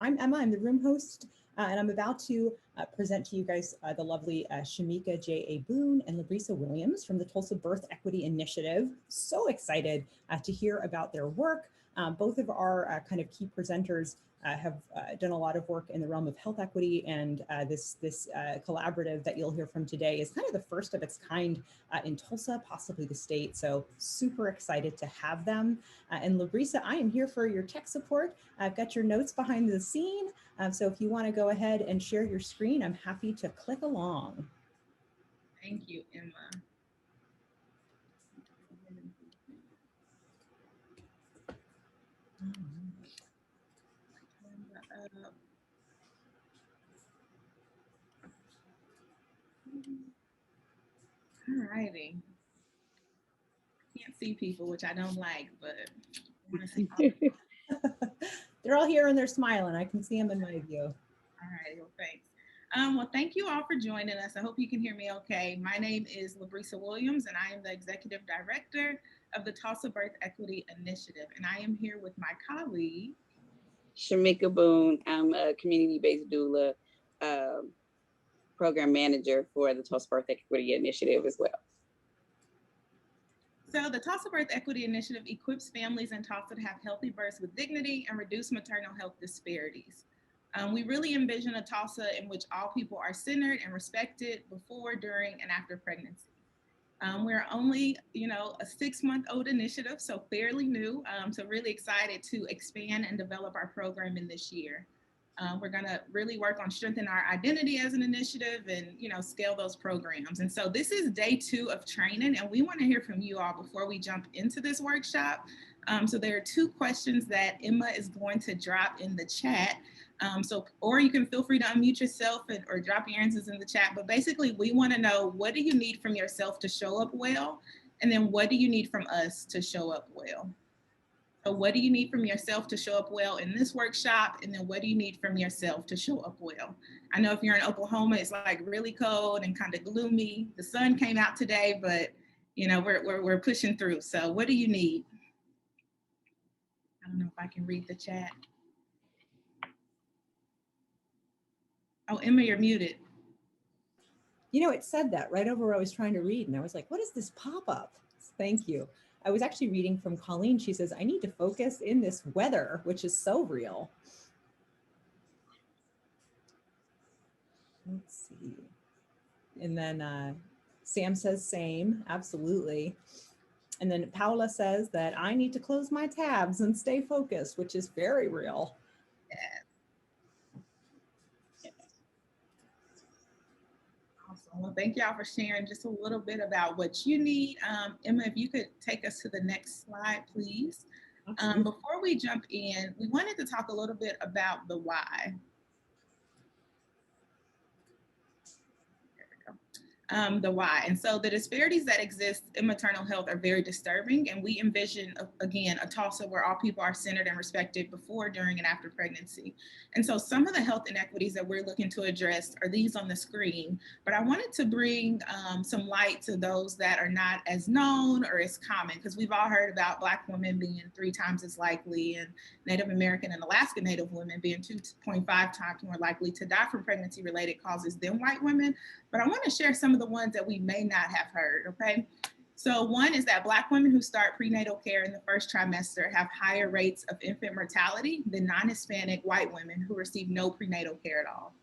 I'm Emma, I'm the room host, and I'm about to present to you guys the lovely Shamika J.A. Boone and Labrisa Williams from the Tulsa Birth Equity Initiative. So excited to hear about their work. Both of our kind of key presenters have done a lot of work in the realm of health equity, and this collaborative that you'll hear from today is kind of the first of its kind in Tulsa, possibly the state. So super excited to have them. And Labrisa, I am here for your tech support. I've got your notes behind the scene. So if you want to go ahead and share your screen, I'm happy to click along. Thank you, Emma. All righty. Can't see people, which I don't like, but I want to see. They're all here and they're smiling. I can see them in my view. All right, well, thanks. Well, thank you all for joining us. I hope you can hear me okay. My name is Labrisa Williams, and I am the Executive Director of the Tulsa Birth Equity Initiative. And I am here with my colleague, Shamika Boone. I'm a community-based doula, program manager for the Tulsa Birth Equity Initiative as well. So the Tulsa Birth Equity Initiative equips families in Tulsa to have healthy births with dignity and reduce maternal health disparities. We really envision a Tulsa in which all people are centered and respected before, during, and after pregnancy. We're only, a 6-month-old initiative, so fairly new. So really excited to expand and develop our program in this year. We're gonna really work on strengthening our identity as an initiative and, scale those programs. And so this is day 2 of training, and we wanna hear from you all before we jump into this workshop. So there are 2 questions that Emma is going to drop in the chat. Or you can feel free to unmute yourself or drop your answers in the chat. But basically, we want to know, what do you need from yourself to show up well? And then what do you need from us to show up well? So what do you need from yourself to show up well in this workshop? And then what do you need from yourself to show up well? I know if you're in Oklahoma, it's like really cold and kind of gloomy. The sun came out today, but we're pushing through. So what do you need? I don't know if I can read the chat. Oh, Emma, you're muted. It said that right over where I was trying to read, and I was like, what is this pop-up? Thank you. I was actually reading from Colleen. She says, I need to focus in this weather, which is so real. Let's see. And then Sam says same, absolutely. And then Paula says that I need to close my tabs and stay focused, which is very real. Yeah. Awesome. Well, thank y'all for sharing just a little bit about what you need. Emma, if you could take us to the next slide, please. Before we jump in, we wanted to talk a little bit about the why. The why. And so the disparities that exist in maternal health are very disturbing. And we envision, again, a Tulsa where all people are centered and respected before, during, and after pregnancy. And so some of the health inequities that we're looking to address are these on the screen. But I wanted to bring some light to those that are not as known or as common, because we've all heard about Black women being 3 times as likely, and Native American and Alaska Native women being 2.5 times more likely to die from pregnancy-related causes than white women. But I want to share some of the ones that we may not have heard, okay? So one is that Black women who start prenatal care in the first trimester have higher rates of infant mortality than non-Hispanic white women who receive no prenatal care at all.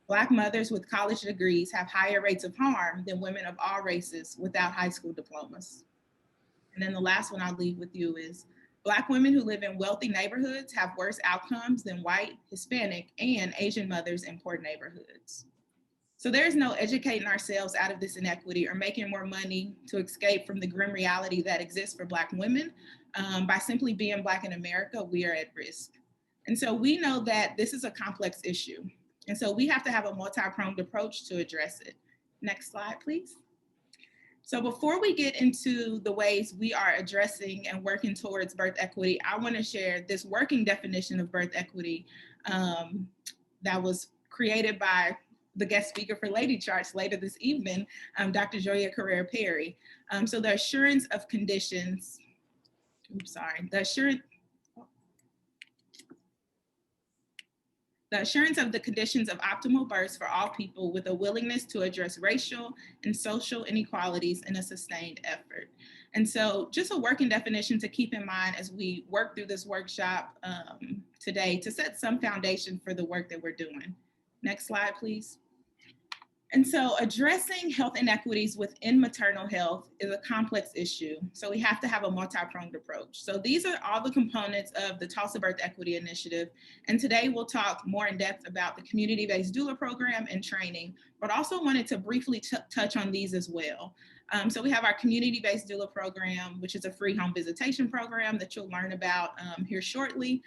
Black mothers with college degrees have higher rates of harm than women of all races without high school diplomas. And then the last one I'll leave with you is Black women who live in wealthy neighborhoods have worse outcomes than white, Hispanic, and Asian mothers in poor neighborhoods. So there's no educating ourselves out of this inequity or making more money to escape from the grim reality that exists for Black women. By simply being Black in America, we are at risk. And so we know that this is a complex issue. And so we have to have a multi-pronged approach to address it. Next slide, please. So before we get into the ways we are addressing and working towards birth equity, I want to share this working definition of birth equity that was created by the guest speaker for Lady Charts later this evening, Dr. Joya Carrera Perry. So the assurance of conditions, the assurance, the assurance of the conditions of optimal births for all people with a willingness to address racial and social inequalities in a sustained effort. And so just a working definition to keep in mind as we work through this workshop today to set some foundation for the work that we're doing. Next slide, please. And so addressing health inequities within maternal health is a complex issue. So we have to have a multi-pronged approach. So these are all the components of the Tulsa Birth Equity Initiative. And today we'll talk more in depth about the community-based doula program and training, but also wanted to briefly touch on these as well. So we have our community-based doula program, which is a free home visitation program that you'll learn about here shortly.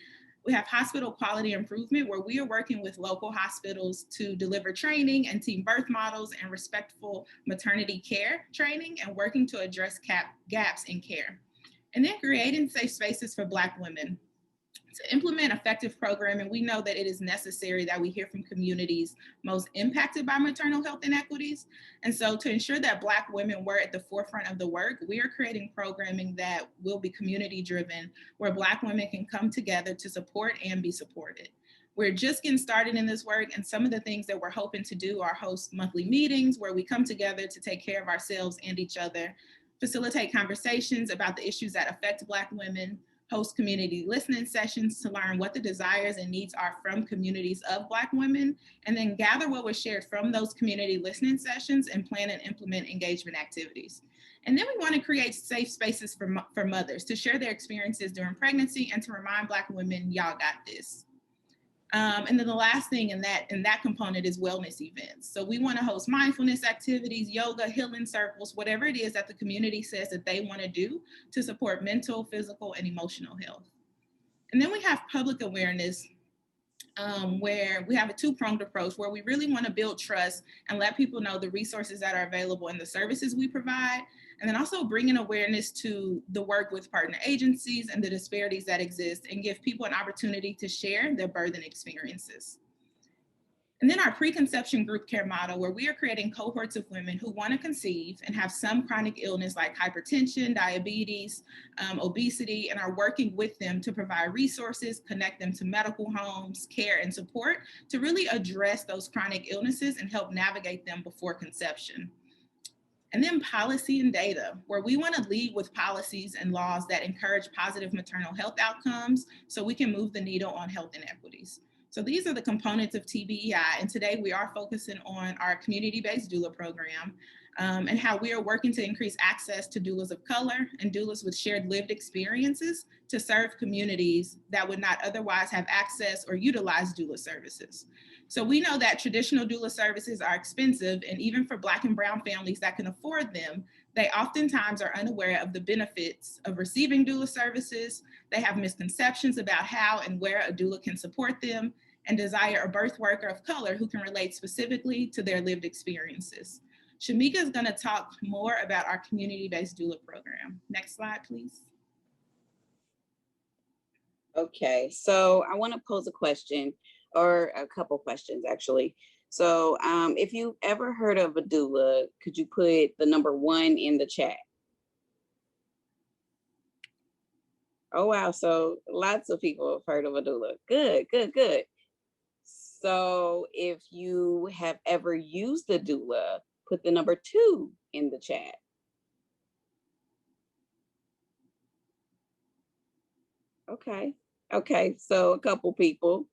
We have hospital quality improvement, where we are working with local hospitals to deliver training and team birth models and respectful maternity care training and working to address gaps in care. And then creating safe spaces for Black women. To implement effective programming, we know that it is necessary that we hear from communities most impacted by maternal health inequities. And so to ensure that Black women were at the forefront of the work, we are creating programming that will be community driven, where Black women can come together to support and be supported. We're just getting started in this work, and some of the things that we're hoping to do are host monthly meetings where we come together to take care of ourselves and each other, facilitate conversations about the issues that affect Black women, host community listening sessions to learn what the desires and needs are from communities of Black women, and then gather what was shared from those community listening sessions and plan and implement engagement activities. And then we want to create safe spaces for mothers to share their experiences during pregnancy and to remind Black women, y'all got this. And then the last thing in that component is wellness events. So we want to host mindfulness activities, yoga, healing circles, whatever it is that the community says that they want to do to support mental, physical, and emotional health. And then we have public awareness, where we have a two-pronged approach, where we really want to build trust and let people know the resources that are available and the services we provide, and then also bringing awareness to the work with partner agencies and the disparities that exist, and give people an opportunity to share their birthing experiences. And then our preconception group care model, where we are creating cohorts of women who want to conceive and have some chronic illness like hypertension, diabetes, obesity, and are working with them to provide resources, connect them to medical homes, care, and support to really address those chronic illnesses and help navigate them before conception. And then policy and data, where we want to lead with policies and laws that encourage positive maternal health outcomes so we can move the needle on health inequities. So these are the components of TBEI, and today we are focusing on our community-based doula program and how we are working to increase access to doulas of color and doulas with shared lived experiences to serve communities that would not otherwise have access or utilize doula services. So we know that traditional doula services are expensive, and even for Black and brown families that can afford them, they oftentimes are unaware of the benefits of receiving doula services. They have misconceptions about how and where a doula can support them, and desire a birth worker of color who can relate specifically to their lived experiences. Shamika is going to talk more about our community-based doula program. Next slide, please. Okay, so I want to pose a question, or a couple questions actually. So if you've ever heard of a doula, could you put the number 1 in the chat? Oh, wow. So lots of people have heard of a doula. Good, good, good. So if you have ever used a doula, put the number 2 in the chat. Okay. Okay. So a couple people.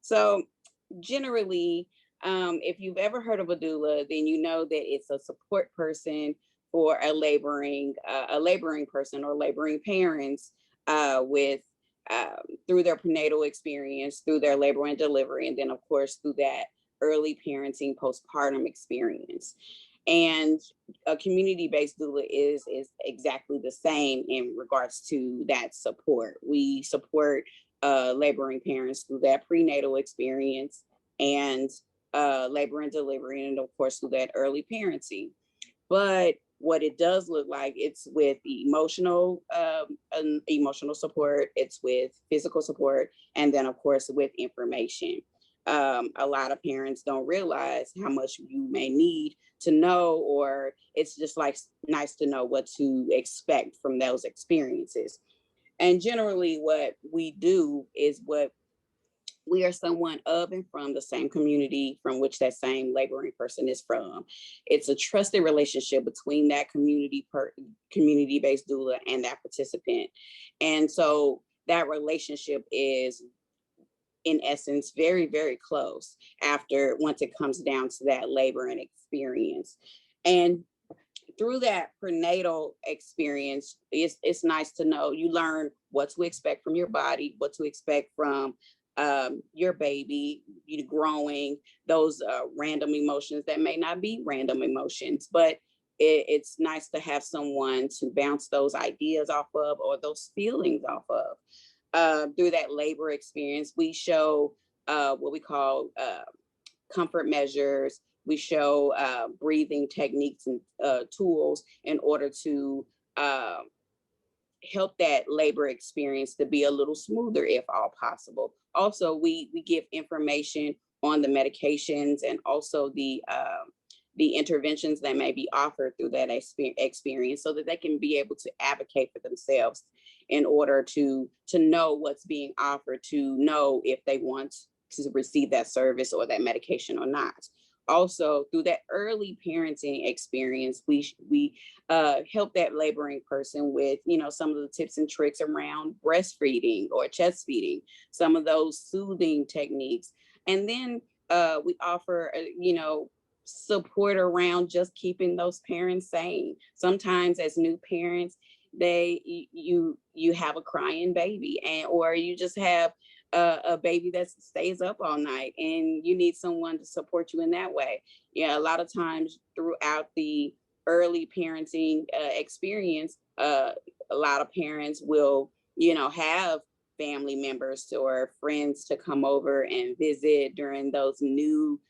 So generally, if you've ever heard of a doula, then you know that it's a support person for a laboring person or laboring parents with through their prenatal experience, through their labor and delivery, and then of course through that early parenting postpartum experience. And a community-based doula is exactly the same in regards to that support. We support laboring parents through that prenatal experience and labor and delivery, and of course through that early parenting. But what it does look like, it's with emotional support, it's with physical support, and then of course with information. A lot of parents don't realize how much you may need to know, or it's just like nice to know what to expect from those experiences. And generally what we do is what we are someone of and from the same community from which that same laboring person is from. It's a trusted relationship between that community-based doula and that participant. And so that relationship is, in essence, very, very close once it comes down to that labor and experience. And through that prenatal experience, it's nice to know you learn what to expect from your body, what to expect from your baby, you growing, those random emotions that may not be random emotions, but it's nice to have someone to bounce those ideas off of or those feelings off of. Through that labor experience, we show what we call comfort measures. We show breathing techniques and tools in order to help that labor experience to be a little smoother if all possible. Also, we give information on the medications and also the interventions that may be offered through that experience so that they can be able to advocate for themselves in order to know what's being offered, to know if they want to receive that service or that medication or not. Also, through that early parenting experience, we help that laboring person with, some of the tips and tricks around breastfeeding or chest feeding, some of those soothing techniques. And then we offer, support around just keeping those parents sane. Sometimes as new parents, you have a crying baby, or you just have a baby that stays up all night and you need someone to support you in that way. Yeah, a lot of times throughout the early parenting experience, a lot of parents will, have family members or friends to come over and visit during those new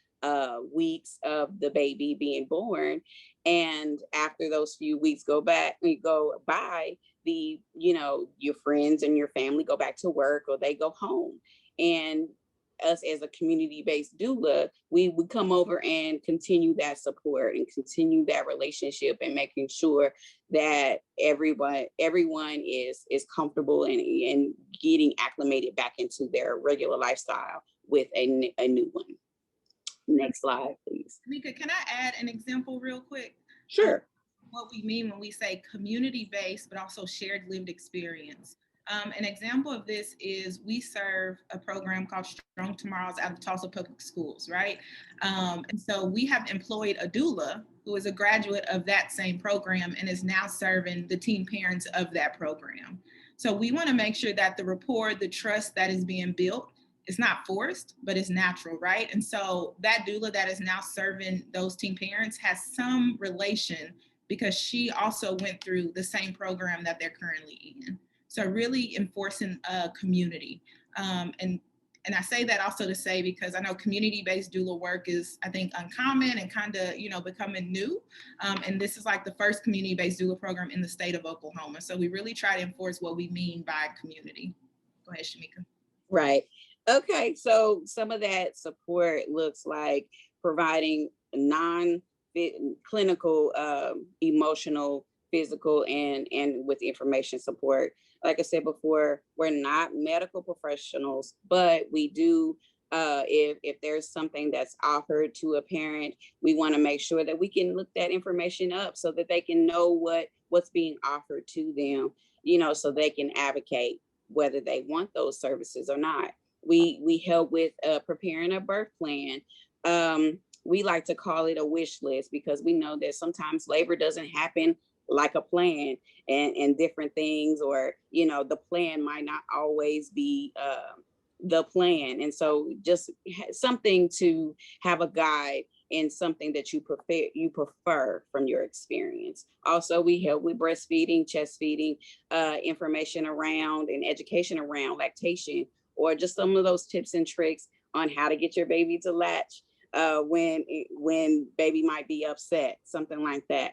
weeks of the baby being born. And after those few weeks go by, your friends and your family go back to work or they go home. And us as a community-based doula, we would come over and continue that support and continue that relationship and making sure that everyone is comfortable and getting acclimated back into their regular lifestyle with a new one. Next slide, please. Mika, can I add an example real quick? Sure. What we mean when we say community-based, but also shared lived experience. An example of this is we serve a program called Strong Tomorrows out of Tulsa Public Schools, right? And so we have employed a doula who is a graduate of that same program and is now serving the teen parents of that program. So we want to make sure that the rapport, the trust that is being built, it's not forced, but it's natural, right? And so that doula that is now serving those teen parents has some relation because she also went through the same program that they're currently in. So really enforcing a community. And I say that also to say, because I know community-based doula work is, I think, uncommon and kind of, becoming new. And this is like the first community-based doula program in the state of Oklahoma. So we really try to enforce what we mean by community. Go ahead, Shamika. Right. Okay, so some of that support looks like providing non-clinical, emotional, physical, and with information support. Like I said before, we're not medical professionals, but we do, if there's something that's offered to a parent, we want to make sure that we can look that information up so that they can know what's being offered to them, so they can advocate whether they want those services or not. We help with preparing a birth plan. We like to call it a wish list because we know that sometimes labor doesn't happen like a plan and different things, or, the plan might not always be the plan. And so just something to have a guide and something that you prefer from your experience. Also, we help with breastfeeding, chest feeding, information around and education around lactation, or just some of those tips and tricks on how to get your baby to latch when baby might be upset, something like that.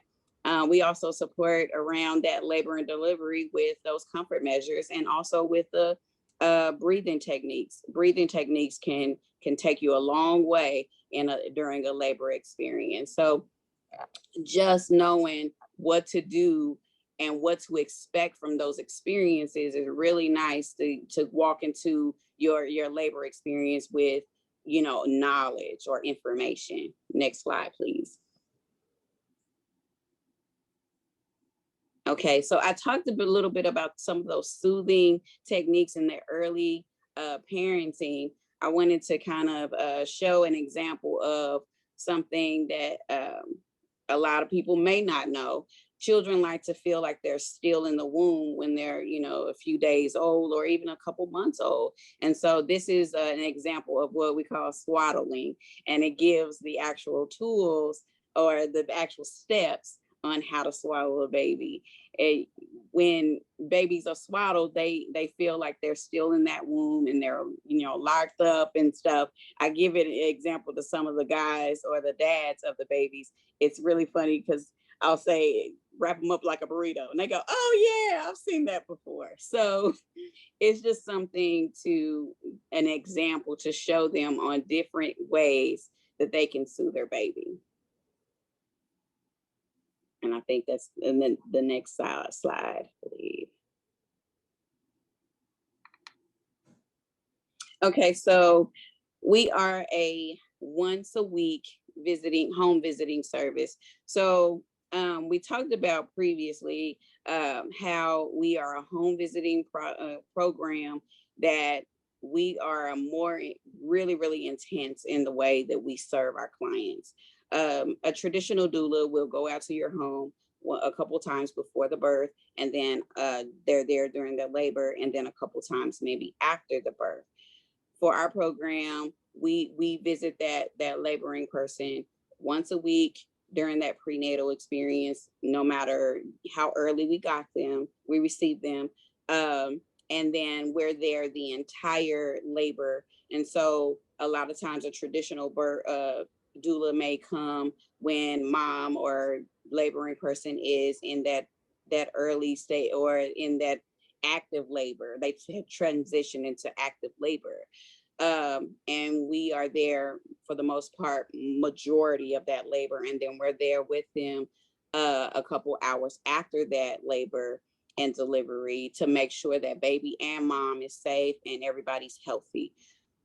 We also support around that labor and delivery with those comfort measures and also with the breathing techniques. Breathing techniques can take you a long way during a labor experience. So just knowing what to do and what to expect from those experiences is really nice to walk into your labor experience with, you know, knowledge or information. Next slide, please. Okay, so I talked a little bit about some of those soothing techniques in the early parenting. I wanted to kind of show an example of something that a lot of people may not know. Children like to feel like they're still in the womb when they're, you know, a few days old or even a couple months old. And so this is an example of what we call swaddling, and it gives the actual tools or the actual steps on how to swaddle a baby. When babies are swaddled, they feel like they're still in that womb and they're, you know, locked up and stuff. I give it an example to some of the guys or the dads of the babies. It's really funny because I'll say, wrap them up like a burrito, and they go, oh yeah, I've seen that before. So it's just something an example to show them on different ways that they can soothe their baby. And I think that's, and then the next slide, please. Okay, so we are a once a week home visiting service. So we talked about previously how we are a home visiting program, that we are really intense in the way that we serve our clients. A traditional doula will go out to your home a couple times before the birth, and then they're there during the labor, and then a couple times maybe after the birth. For our program, we visit that laboring person once a week during that prenatal experience, no matter how early we got them, we receive them. And then we're there the entire labor. And so a lot of times a traditional doula may come when mom or laboring person is in that early state or in that active labor. They transition into active labor. And we are there for the most part, majority of that labor. And then we're there with them a couple hours after that labor and delivery to make sure that baby and mom is safe and everybody's healthy.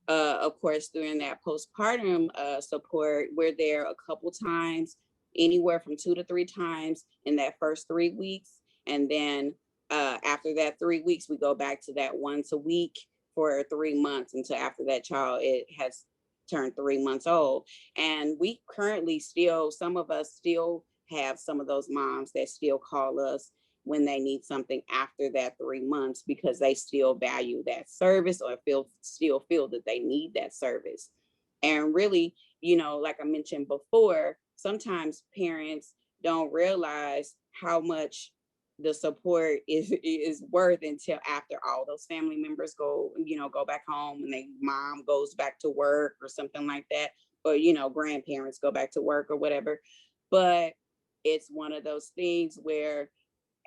Of course, during that postpartum support, we're there a couple times, anywhere from 2 to 3 times in that first 3 weeks. And then after that 3 weeks, we go back to that once a week for 3 months until after that child has turned 3 months old. And we currently some of us still have some of those moms that still call us when they need something after that 3 months, because they still value that service or still feel that they need that service. And really, you know, like I mentioned before, sometimes parents don't realize how much the support is worth until after all those family members go back home, and mom goes back to work or something like that, or, you know, grandparents go back to work or whatever. But it's one of those things where,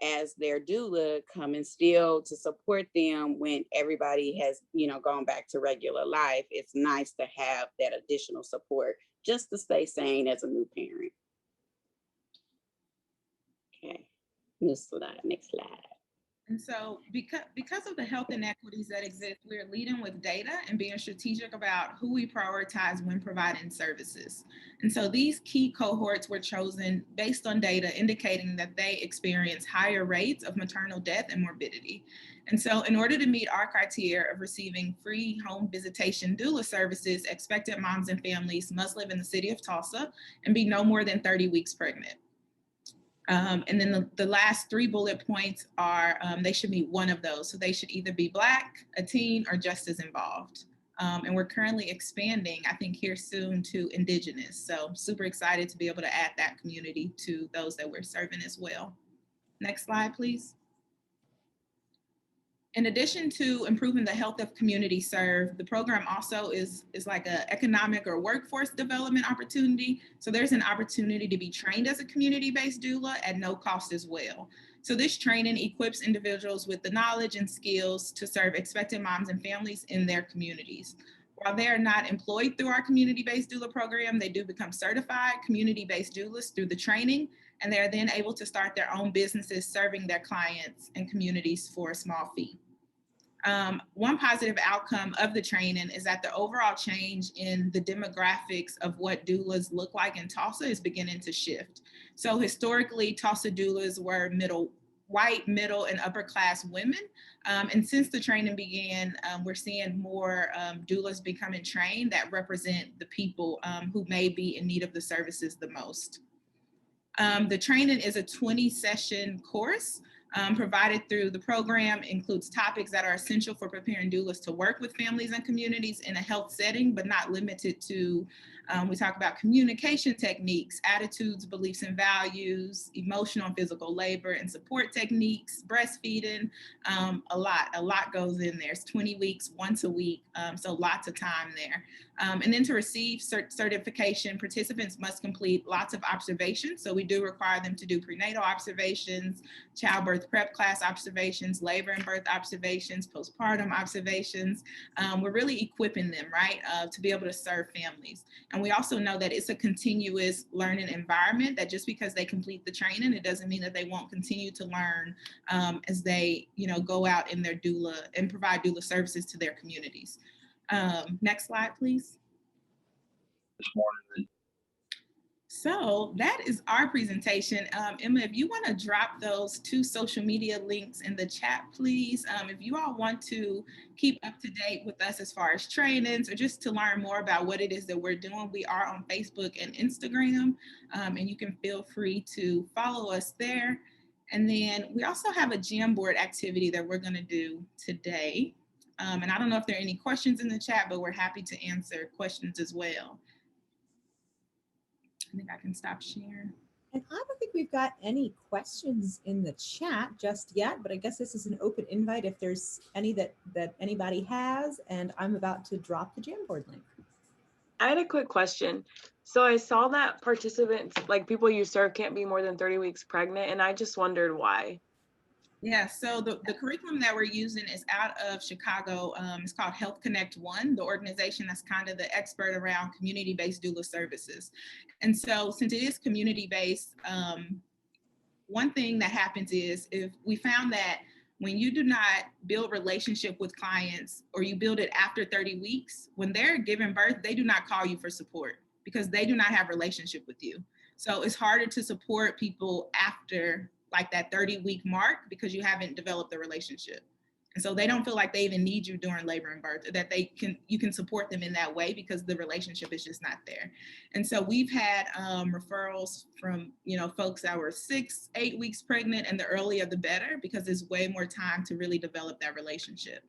as their doula, coming still to support them when everybody has, you know, gone back to regular life, it's nice to have that additional support just to stay sane as a new parent. Okay, next slide. And so because of the health inequities that exist, we're leading with data and being strategic about who we prioritize when providing services. And so these key cohorts were chosen based on data indicating that they experience higher rates of maternal death and morbidity. And so in order to meet our criteria of receiving free home visitation doula services, expectant moms and families must live in the city of Tulsa and be no more than 30 weeks pregnant. And then the last 3 bullet points are they should meet one of those. So they should either be Black, a teen, or just as involved. And we're currently expanding, I think here soon, to Indigenous. So super excited to be able to add that community to those that we're serving as well. Next slide, please. In addition to improving the health of community served, the program also is like an economic or workforce development opportunity. So there's an opportunity to be trained as a community-based doula at no cost as well. So this training equips individuals with the knowledge and skills to serve expectant moms and families in their communities. While they are not employed through our community-based doula program, they do become certified community-based doulas through the training, and they're then able to start their own businesses serving their clients and communities for a small fee. One positive outcome of the training is that the overall change in the demographics of what doulas look like in Tulsa is beginning to shift. So historically, Tulsa doulas were white, middle, and upper class women. And since the training began, we're seeing more doulas becoming trained that represent the people who may be in need of the services the most. The training is a 20-session course provided through the program, includes topics that are essential for preparing doulas to work with families and communities in a health setting, but not limited to. We talk about communication techniques, attitudes, beliefs and values, emotional and physical labor and support techniques, breastfeeding, a lot goes in there. It's 20 weeks, once a week, so lots of time there. And then to receive certification, participants must complete lots of observations. So we do require them to do prenatal observations, childbirth prep class observations, labor and birth observations, postpartum observations. We're really equipping them, right, to be able to serve families. And we also know that it's a continuous learning environment, that just because they complete the training, it doesn't mean that they won't continue to learn as they, go out in their doula and provide doula services to their communities. Next slide, please. So that is our presentation. Emma, if you want to drop those 2 social media links in the chat, please. If you all want to keep up to date with us as far as trainings or just to learn more about what it is that we're doing, we are on Facebook and Instagram, and you can feel free to follow us there. And then we also have a Jamboard activity that we're going to do today. And I don't know if there are any questions in the chat, but we're happy to answer questions as well. I think I can stop sharing. And I don't think we've got any questions in the chat just yet, but I guess this is an open invite if there's any that anybody has, and I'm about to drop the Jamboard link. I had a quick question. So I saw that participants, like people you serve, can't be more than 30 weeks pregnant, and I just wondered why. Yeah, so the curriculum that we're using is out of Chicago. It's called Health Connect One, the organization that's kind of the expert around community-based doula services. And so since it is community-based, one thing that happens is if we found that when you do not build relationship with clients or you build it after 30 weeks, when they're giving birth, they do not call you for support because they do not have relationship with you. So it's harder to support people after like that 30-week mark because you haven't developed the relationship. And so they don't feel like they even need you during labor and birth, or that you can support them in that way because the relationship is just not there. And so we've had referrals from, folks that were 6-8 weeks pregnant, and the earlier the better because there's way more time to really develop that relationship.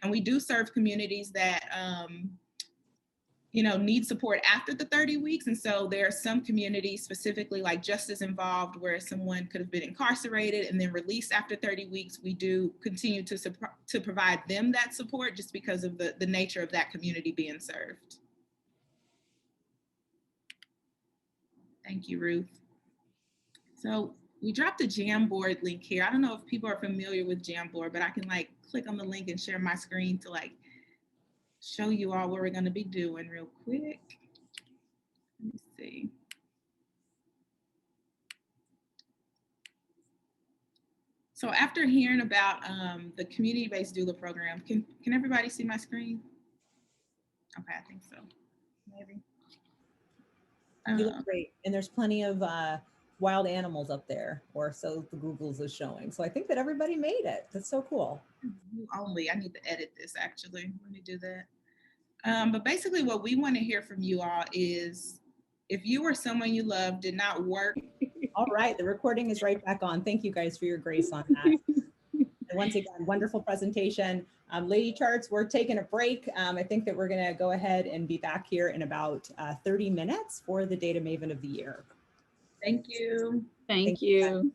And we do serve communities that, need support after the 30 weeks. And so there are some communities specifically like Justice Involved where someone could have been incarcerated and then released after 30 weeks. We do continue to provide them that support just because of the nature of that community being served. Thank you, Ruth. So we dropped a Jamboard link here. I don't know if people are familiar with Jamboard, but I can click on the link and share my screen to show you all what we're going to be doing real quick. Let me see. So after hearing about the community-based doula program, can everybody see my screen? Okay, I think so. Maybe. You look great, and there's plenty of wild animals up there, or so the Googles is showing. So I think that everybody made it. That's so cool. I need to edit this actually. Let me do that. But basically what we want to hear from you all is if you or someone you love did not work. All right, the recording is right back on. Thank you guys for your grace on that. And once again, wonderful presentation. Lady Charts, we're taking a break. I think that we're gonna go ahead and be back here in about 30 minutes for the Data Maven of the Year. Thank you. Thank you.